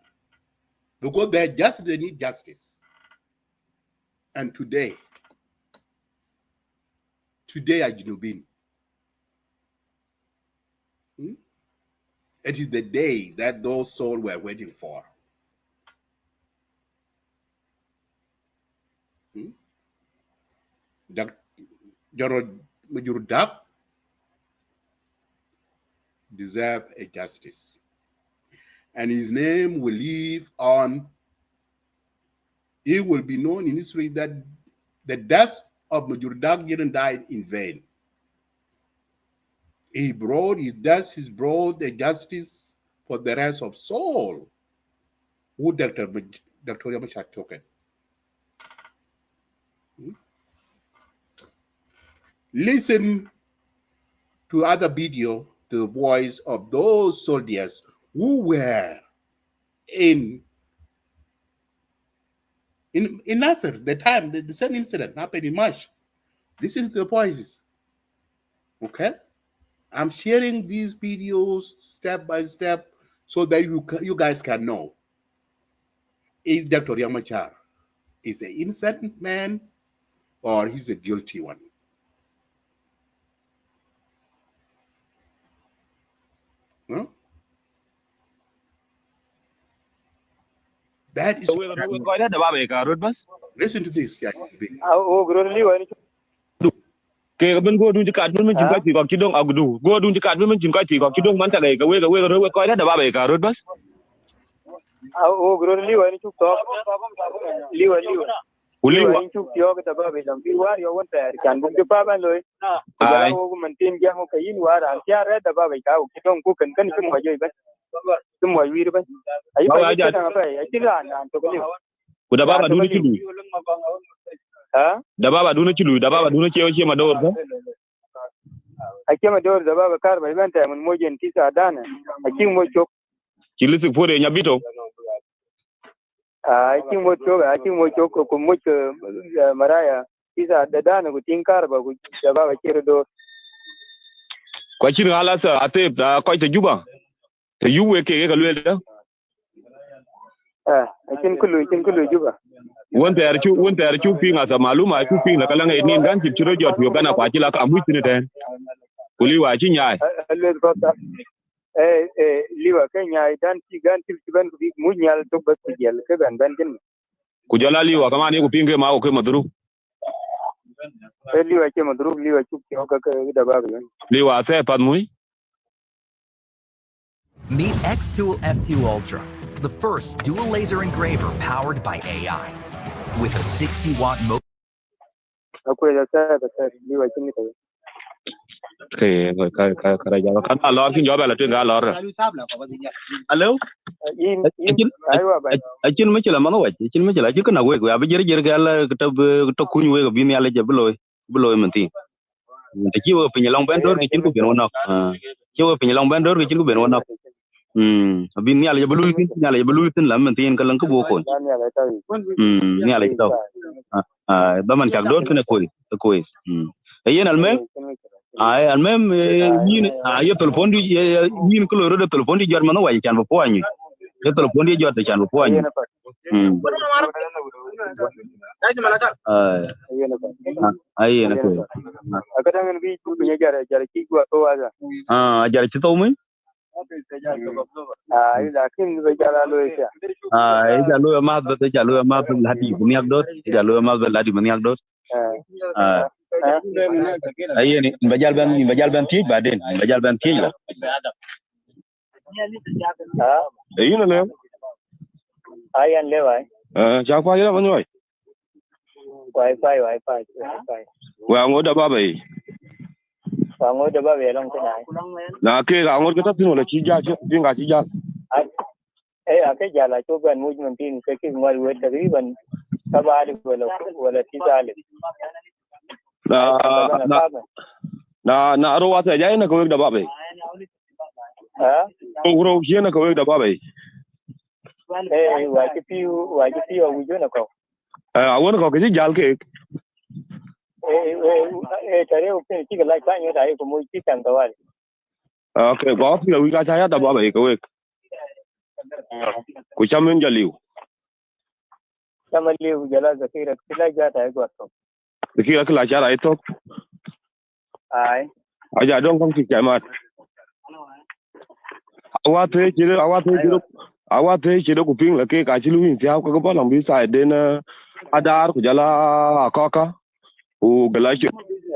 Because they need justice. And today at Jinubin, it is the day that those souls were waiting for. General Major deserve a justice. And his name will live on. It will be known in history that the death of Major didn't die in vain. He brought the justice for the rest of soul who Dr. Riek Machar took it. Listen to other video, to the voice of those soldiers who were in Nasser, the time the same incident happened in March. Listen to the voices. Okay? I'm sharing these videos step by step so that you guys can know if Dr. Riek Machar is an innocent man or he's a guilty one. Huh? That is. Listen to this. Yeah. Ke ben go dun jikat ben jim ka ti ko kidong agdu go dun jikat ben jim ka ti ko kidong man ta ga we ko da ba be ka rod bas o gro liwa ni chuk to liwa ni chuk yo ka ba be lam bi war yo won ta kan bu ju pa ban loy ai o man tin ja ho kai war an tia re da ba be ka o kidong ku kan tum wa joi ban tum wa wir ban ai ba ja ta ba ai ti ran an to ko ku da ba dun kidu da baba duna cilu da baba duna cewa ce madawar ba ake madawar da baba kar bai banta mun mojen tisa dana akin mo chok kilisi fore nya bito akin mo chok ko mo maraya tisa da dana ku tin kar ba ku da baba kire do kwa cin halasa ate da kwa ta juba ta yuwe ke ga lwe da akin kullu juba wonta yarchu pinga sa maluma chu pinga kala ngai nin gan chiro jot yo kana kwa chila ka muti ne ten kuli wa chi nyai liwa ka nyai dan ti gan ti ban ku mu nyal to ba ku gel ke ban din ku jala liwa kama ne ku pinge ma ko maduru liwa ke maduru liwa chu ki ka da ba liwa sai pad mui. Meet X-Tool F2 Ultra, the first dual laser engraver powered by AI. With a 60-watt motor. Hello? Achin mechela mano wachi, achin mechela achin kana wego, abijere jere gala kita kunyu wego bini ale je beloy menti. Kiwa penyelong bandor kichin ku benwana. Kiwa penyelong bandor kichin ku benwana. Abin ni ala je beluy tin lam menti en kalang ku bokon. Ni ala kita. Daman chak dor kena koi. Ayen almem yin ye telepon di yin ko loro de telepon di jar mano wachi chan bo anyu. Ye telepon di jar de chan bo anyu. Ayen ko. Akadang bi ku punya jar ki gua to aja. Jar ci taw muy. Lakin be jar lo ya. Jalo ma do jalo ma do lati bu niak dot jalo ma do lati bu niak dot. Ayen bajal ban tij baden bajal ban tij la. Ayen le. Ayan le wai. Ja kwa ya banoi. Wifi. Wa ngoda babai. Wa ngoda babai long cái này. Na ke ga ngod ka tin la chi ja chi pinga chi ja. Cái giờ là chỗ gần mua mình tin cái ngoài quên cái gì mình các ba đi vừa là chi ra liền. Na ro wa ta jai na ko da babai. Ro ji na ko da babai. Wa cái phiêu ở dưới nào cậu. Won ko ke jal ke. tare upin ki ga lai kan ya dai ko mu ki tan tawali Okay, có khi là uy ca chaya da ba bai ko wek. Ku chamen jaliu. chaman liu jala zakira kila ja ta go to Zakira kila chara ito. ai Aja dong kong si chamat. Awa the chiro ku ping la ke ka chilu hin tiao ko ba lang bi sai den adar ku jala akoka. U gala chi.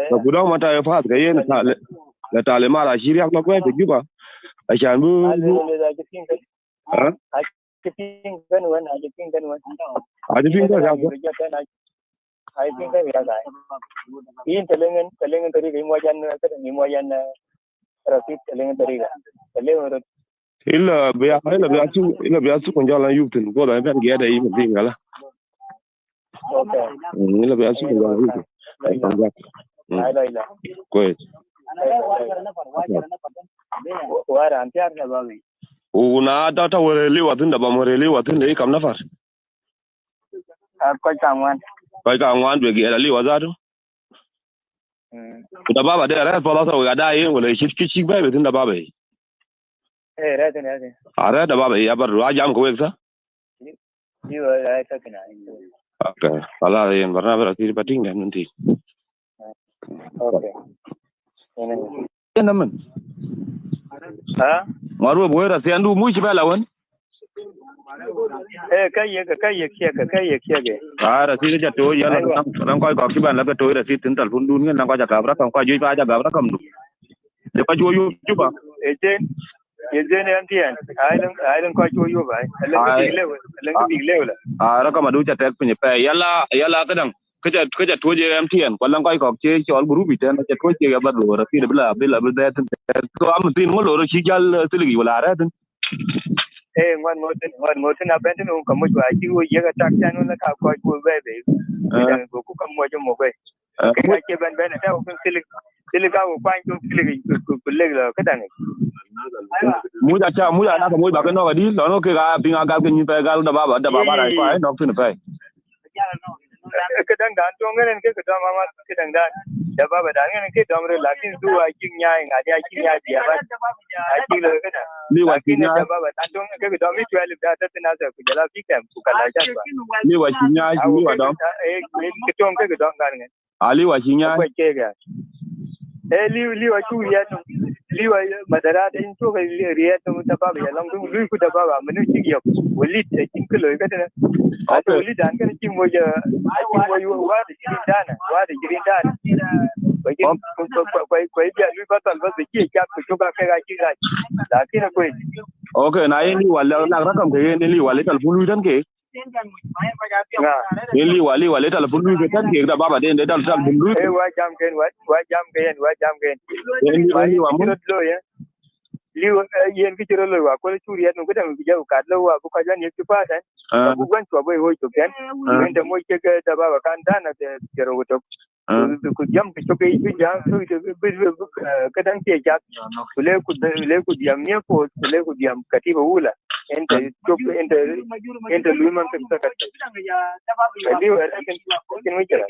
Ku do mata ya fas ga yen ta la ta le mara shiriya ko ko te juba. Ashan bu ha? Aji ping kan wan Aji ping ka ga. ai ping ka ya ga in telengen tari ga mo jan ka ni mo jan rasit telengen tari ga telengen Ila biya su kun jala yuptin ko da ben ga da yi min gala. okay Ila biya su kun jala yuptin. ai la Ko wara an tiar na ba mi una ta wore li watin da ba mo li watin da kam na far. ko tangwan Kai ka ngwan be ga li wazatu. Da baba da ra fa la sa ga da yi wala shi ba be tin da baba yi. ra ne Ara da baba ya bar wa jam ko weksa. ni wa ai ta kana Okay. Ala yen barna bara ti pating dan nanti. okay Ena men. ha Maru boy ra sendu mu shi bala wan. kai ye Ara ti ja to ya nan ko ki ban la ka to ra ti tin tal fundun ngan nan ko ja kabra kan ko ju ba ja kabra kam du. De pa jo yu juba. Ejen antian ailen ko cho yo bai alen big level Ara ka madu ja tek pinye pe yala kadang kaja to je MTN kwallan ko ko che chol group ite na che to che ga bar lo ra ti bla da tin ko am tin mo lo shi gal tilgi wala ra tin ngwan motin abentin ko mo wa ji wo ye ga tak tan na ka ko be dan ko ko mo jo mo be ka che ben ta ko silik ka ko kwan ko silik ko leg la ka dan mu ja na ko mo ba ka no ga di lo no ke ga pinga ga ke ni pe ga da baba ra ko ai no tin pe ke dan to ngenen ke da mama ke dan da baba dan ngenen ke domre lakin duwa kin nyai ngadi kin ya dia ba aki lo ke da ni wa kin ya da baba dan to ke da mi 12 da ta na sa ku jala fi kam ku kala ja ba ni wa kin ya ni wa dom ke to ke da ngan ali wa kin ya ko ke ga li wa chu ya to li wa madara da in to ga riya to da baba ya lang lu ku da baba mun ci yo wali ta kin kilo ka da a to wali dan kan kin moja wa da girin dana ko ya lu ba tal ba ke ya ko ka ga ki ga da kin ko okay na yin li wala na rakam ke yin li wala tal fulu dan ke li wala tal fulu ke tan ke da baba den da tal fulu wa jam ken li wa mun liu yen ki chiro lo wa ko churi ya no gada mi ja ka lo wa ko ja ni ki pa tan ku gan to boy ho to ken ende mo ke da ba kan dana de chiro to ku jam ki to ke ji ja so bi ka dan ke ja ku jam ne ko le ku jam katiba ula ente lu man ka ka liu ken mi kira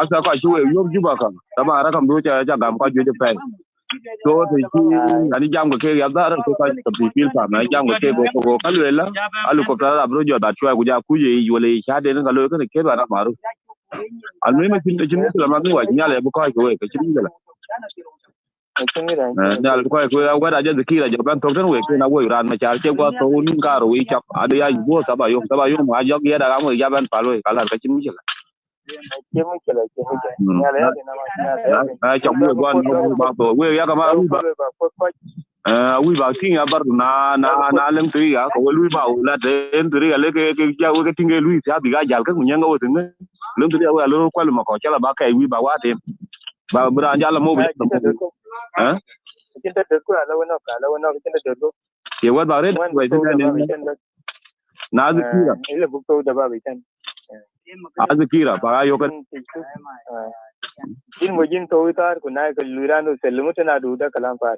asa ka shuwe yob juba kan tama rakam do ja gam ka je pe so thì ani jam ko ke ya dar ko ka tabi fil sa na jam ko ke ko kalwela alu ko kala bro jo da chwa ku ja ku je wala sha de nga lo ko ke ba na maru al me tin la ma ni wa nyale bu ko ko ke chin la na al ko ya wa da je zikira je ban to tan we ke na wo ran ma cha che ko to nin ka ro wi chap adu ya bo sa ba yo ma jo ya da ga mo ya ban pa lo kala ka chin la chồng người quan bao tuổi quê ya kama ui bảo xin ya bar na lem tui ya ko lui bảo la den tui ya le ke ja ke tinge lui sa bi ga jal ka munya ngo tin lem tui ya lo kwa lu ma ko chala ba kai ui ba wa tem ba bra ja la mo bi ha kita de ko ala wono kita de ko ye wa ba re wa na zikira ile bukto da ba bi tan azikira ba yo kan in mojin to utar kunai ko lurano selmuta na du da kalam par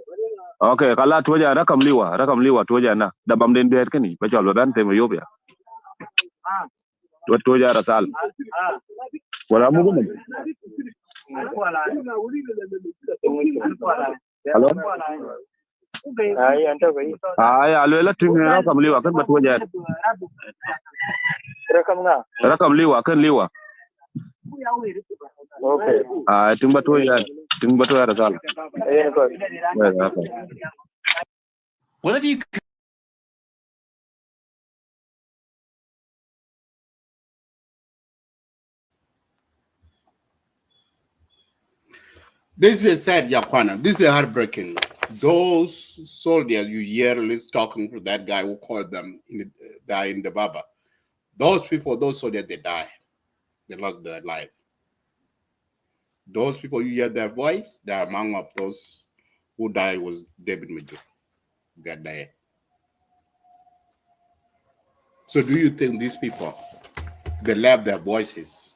okay kala to ja rakam liwa to ja na da bam den der kani ba jalo dan te mo yob ya to ja rasal wala mu gum Hello? Ay, anta bai. Alo la tumi rakam liwa kan batu wajen. Rakam liwa kan liwa. Okay. Tun batu wajen. Tun batu wajen sala. What have you This is sad, Yakwana. This is heartbreaking. Those soldiers you hear talking to that guy who called them die in the Baba. Those people, those soldiers, they die. They lost their life. Those people, you hear their voice, they're among of those who died was David Major. They died. So do you think these people, they left their voices?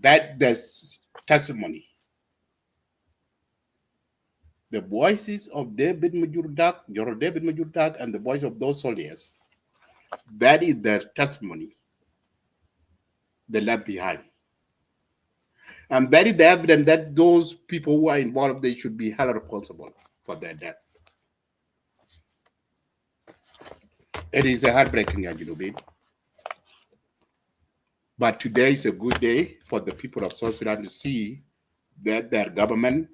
That there's testimony. The voices of David Majordak, David Majordak, and the voice of those soldiers, that is their testimony they left behind. And that is the evidence that those people who are involved, they should be held responsible for their death. It is a heartbreaking, baby. But today is a good day for the people of South Sudan to see that their government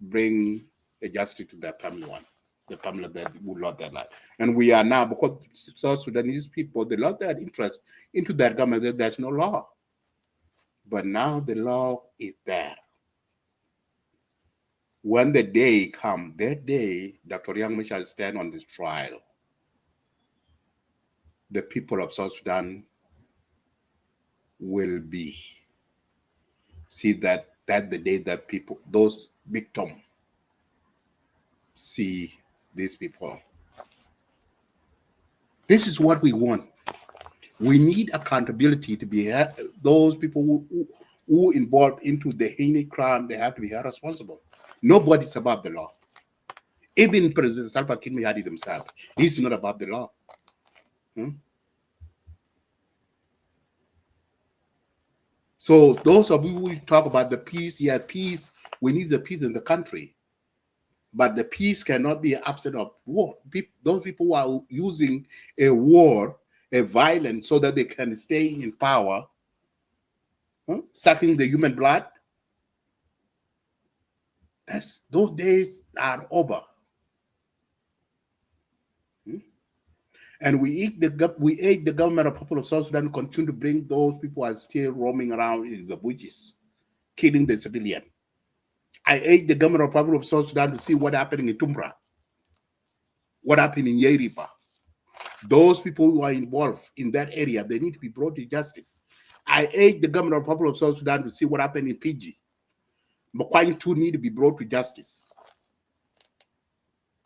bring a justice to their family one, the family that would lost their life. And we are now, because South Sudanese people, they lost their interest into their government, that there's no law. But now the law is there. When the day comes, that day, Dr. Riek Machar stand on this trial, the people of South Sudan will be, see that the day that people, those victims, see these people. This is what we want. We need accountability to be those people who involved into the heinous crime. They have to be held responsible. Nobody's above the law. Even President Salva Kiir had it himself. He's not above the law. So those of you who talk about the peace, yeah, peace. We need the peace in the country. But the peace cannot be absent of war. Those people who are using a war, a violence, so that they can stay in power, sucking the human blood, those days are over. And we aid the government of people of South Sudan to continue to bring those people who are still roaming around in the bushes, killing the civilian. I aid the government of people of South Sudan to see what happened in Tumbra, what happened in Yeripa. Those people who are involved in that area, they need to be brought to justice. I aid the government of people of South Sudan to see what happened in PG. Mokwane too need to be brought to justice.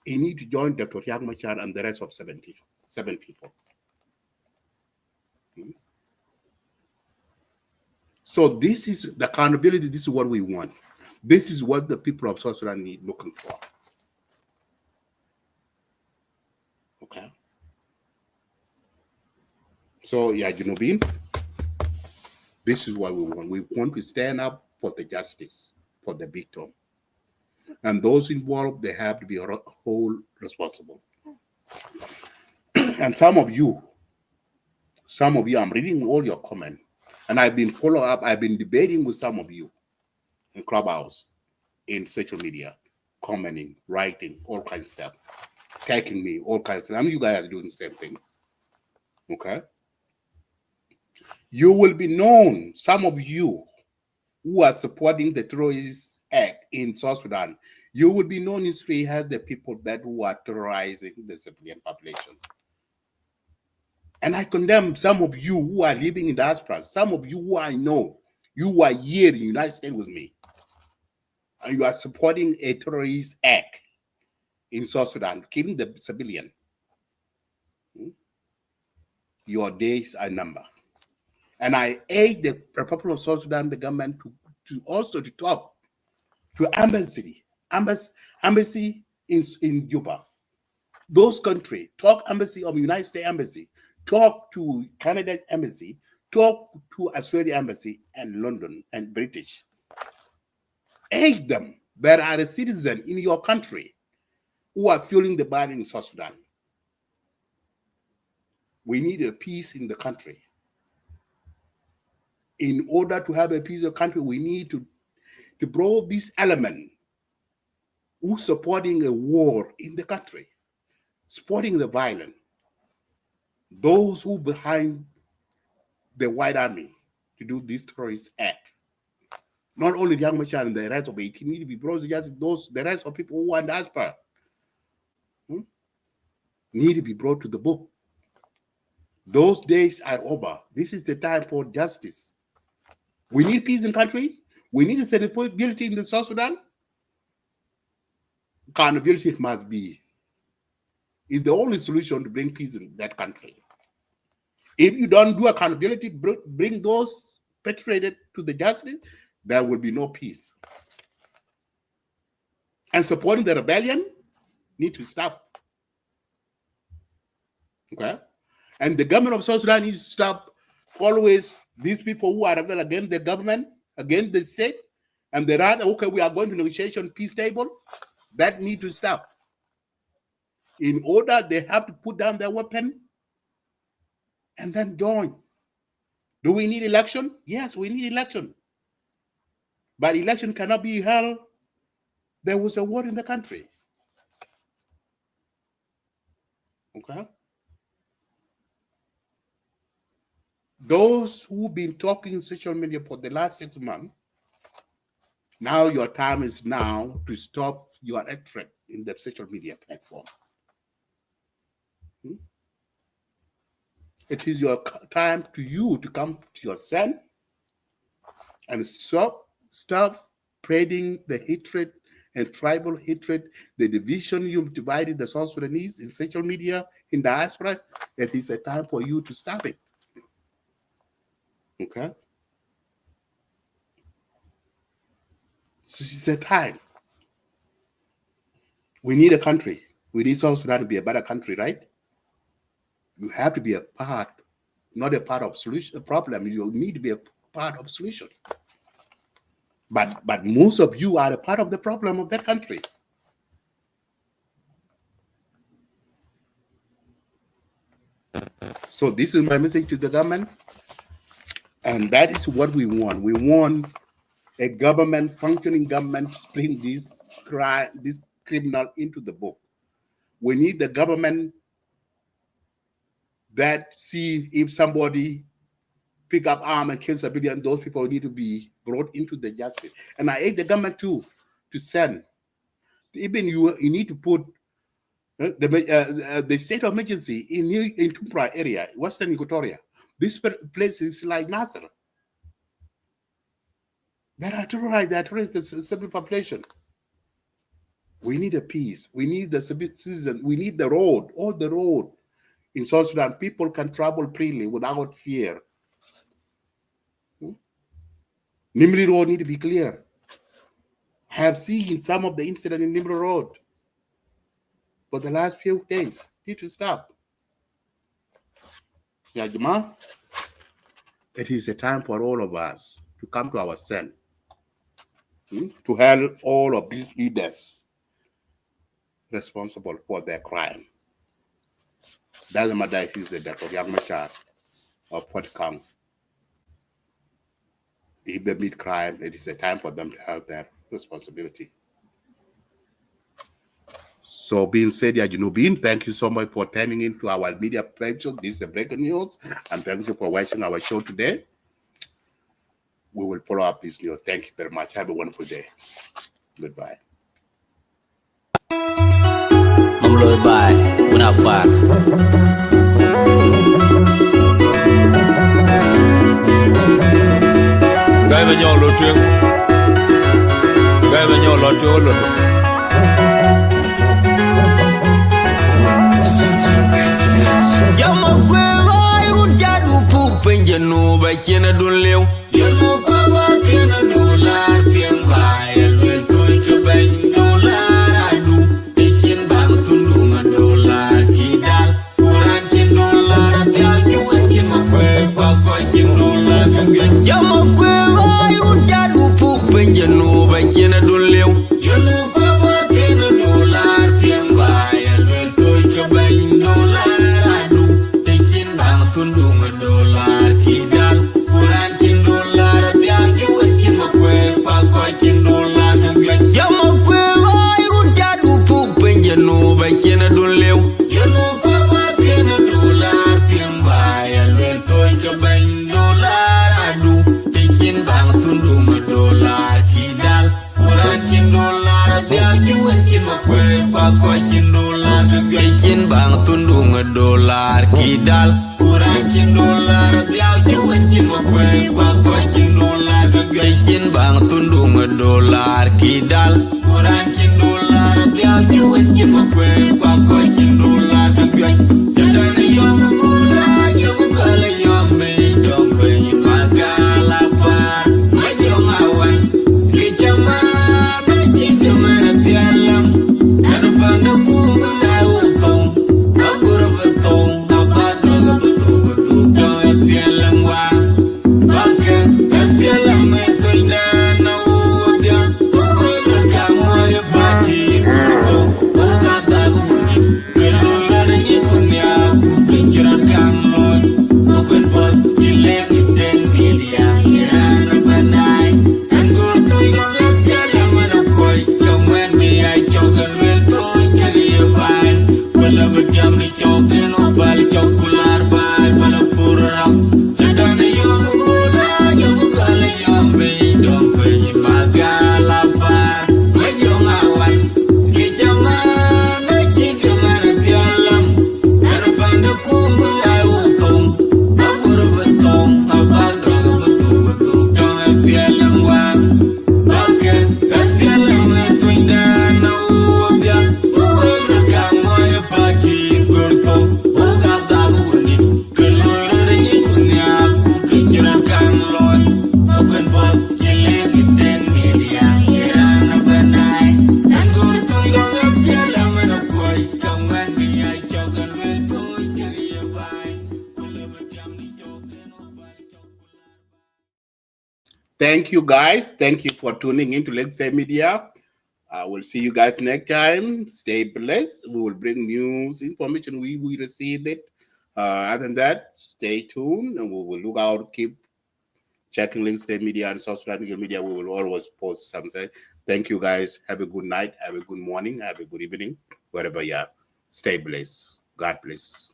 He need to join Dr. Riek Machar and the rest of 7 people. So this is the accountability. This is what we want. This is what the people of South Sudan need looking for. Okay. So yeah, Junubin, this is what we want. We want to stand up for the justice, for the victim. And those involved, they have to be whole responsible. And some of you, I'm reading all your comments, and I've been following up, I've been debating with some of you in Clubhouse, in social media, commenting, writing, all kinds of stuff, tagging me, all kinds of stuff. I mean, you guys are doing the same thing. Okay? You will be known, some of you who are supporting the terrorist act in South Sudan, you will be known in history as the people that who are terrorizing the civilian population. And I condemn some of you who are living in diaspora, some of you who I know, you are here in the United States with me, and you are supporting a terrorist act in South Sudan, killing the civilian. Your days are numbered. And I aid the people of South Sudan, the government, to also to talk to embassy in Juba. Those countries, talk embassy of United States embassy, talk to Canada embassy, talk to Australian embassy and London and British. Ask them, there are a citizen in your country who are feeling the burden in South Sudan. We need a peace in the country. In order to have a peace in the country, we need to bring this element who's supporting a war in the country, supporting the violence, those who behind the white army to do this terrorist act. Not only Riek Machar and the rest of it need to be brought, just the rest of people who are in diaspora need to be brought to the book. Those days are over. This is the time for justice. We need peace in the country. We need accountability in the South Sudan. Accountability must be. It's the only solution to bring peace in that country. If you don't do accountability, bring those perpetrated to the justice, there will be no peace. And supporting the rebellion need to stop. Okay? And the government of South Sudan needs to stop always these people who are rebel against the government, against the state, and they rather, okay, we are going to negotiation peace table. That need to stop. In order, they have to put down their weapon and then join. Do we need election? Yes, we need election. But election cannot be held. There was a war in the country. Okay? Those who've been talking in social media for the last 6 months, now your time is now to stop your hatred in the social media platform. It is your time to you to come to your son and stop spreading the hatred and tribal hatred, the division you've divided the South Sudanese in social media, in diaspora. It is a time for you to stop it. Okay? So it's a time. We need a country. We need South Sudan to be a better country, right? You have to be a part, not a part of solution, the problem. You need to be a part of solution. But most of you are a part of the problem of that country. So this is my message to the government. And that is what we want. We want a government, functioning government, to bring this criminal into the book. We need the government that see if somebody pick up arm and kill civilians, those people need to be brought into the justice. And I ask the government too to send. Even you need to put the state of emergency in Tumpra area, Western Equatoria. This place is like Nasser. There are terrorists, the civil population. We need a peace. We need the citizen. We need the road, all the road. In South Sudan, people can travel freely without fear. Nimri Road need to be clear. I have seen some of the incident in Nimri Road for the last few days. Need to stop. Ya Jama, it is a time for all of us to come to our sense, to help all of these leaders responsible for their crime. Doesn't matter if it's Dr. Riek Machar or Puot Kang. If they meet crime, it is a time for them to have their responsibility. So being said, Junubin, thank you so much for turning into our media platform. This is a breaking news, and thank you for watching our show today. We will follow up this news. Thank you very much. Have a wonderful day. Goodbye. Bye. We're not far. Gai với nhau lột trương. Gai với nhau lột trương lột. Yama kwe gai ruja du pu penje no ba kena dun lew. Yama kwe ba kena dolar piem ba el toy ke ben dolar adu. Ikin ba tundu ma dolar kidal. Kuran kin dolar ya ki wen kin ma kwe pa ko kin tundunga dollar kidal kuran kin dollar dia juan kin makwe pa ko kin dollar jama kwe ay ruja du pu penjeno ba kin dun lew yenu ko ba kin dollar pimba ya lel toy ka ban dollar adu kin bang tundunga dollar kidal kuran kin dollar dia juan kin makwe pa ko kin dollar kin bang tundunga dollar kidal kuran kin dollar dia juan kin makwe pa ko kin dollar kin bang tundunga dollar kidal kuran kin dollar dia juan kin makwe pa ko kin dollar jadana yom kula yom kala yom be dom be magala par majong awan kichama me chikama tialam anu panu kuma utong agura betong abado betul betul dong tialam wa baka tialam me toina na udia uga kamu ya bati kurto uga taguni keluar ni kunya kukiran kang loy bukan bot cilek isen media irana banai anggur tu yang tialam mana koi kamen mi ai jogan wel toy kali bai bala bejam ni jogan obal jokular bai bala purra jadana yom kula yom kala yom be dom be magala par majong awan kijama me chikama tialam ana panda kumba utong akur betong abado betul betul dong tialam wa baka tialam me toina na udia uga kamu ya baki kurto uga taguni keluar ni kunya kukiran kang loy bukan bot cilek isen media irana banai anggur tu yang tialam mana koi kaman mi ai jogan wel toy kali bai kula bejam ni jogan obal Thank you, guys. Thank you for tuning in to Let's Say Media. We'll see you guys next time. Stay blessed. We will bring news, information we receive it. Other than that, stay tuned and we will look out, keep checking Let's Say Media and South Sudan Media. We will always post something. Thank you, guys. Have a good night. Have a good morning. Have a good evening. Wherever you are. Stay blessed. God bless.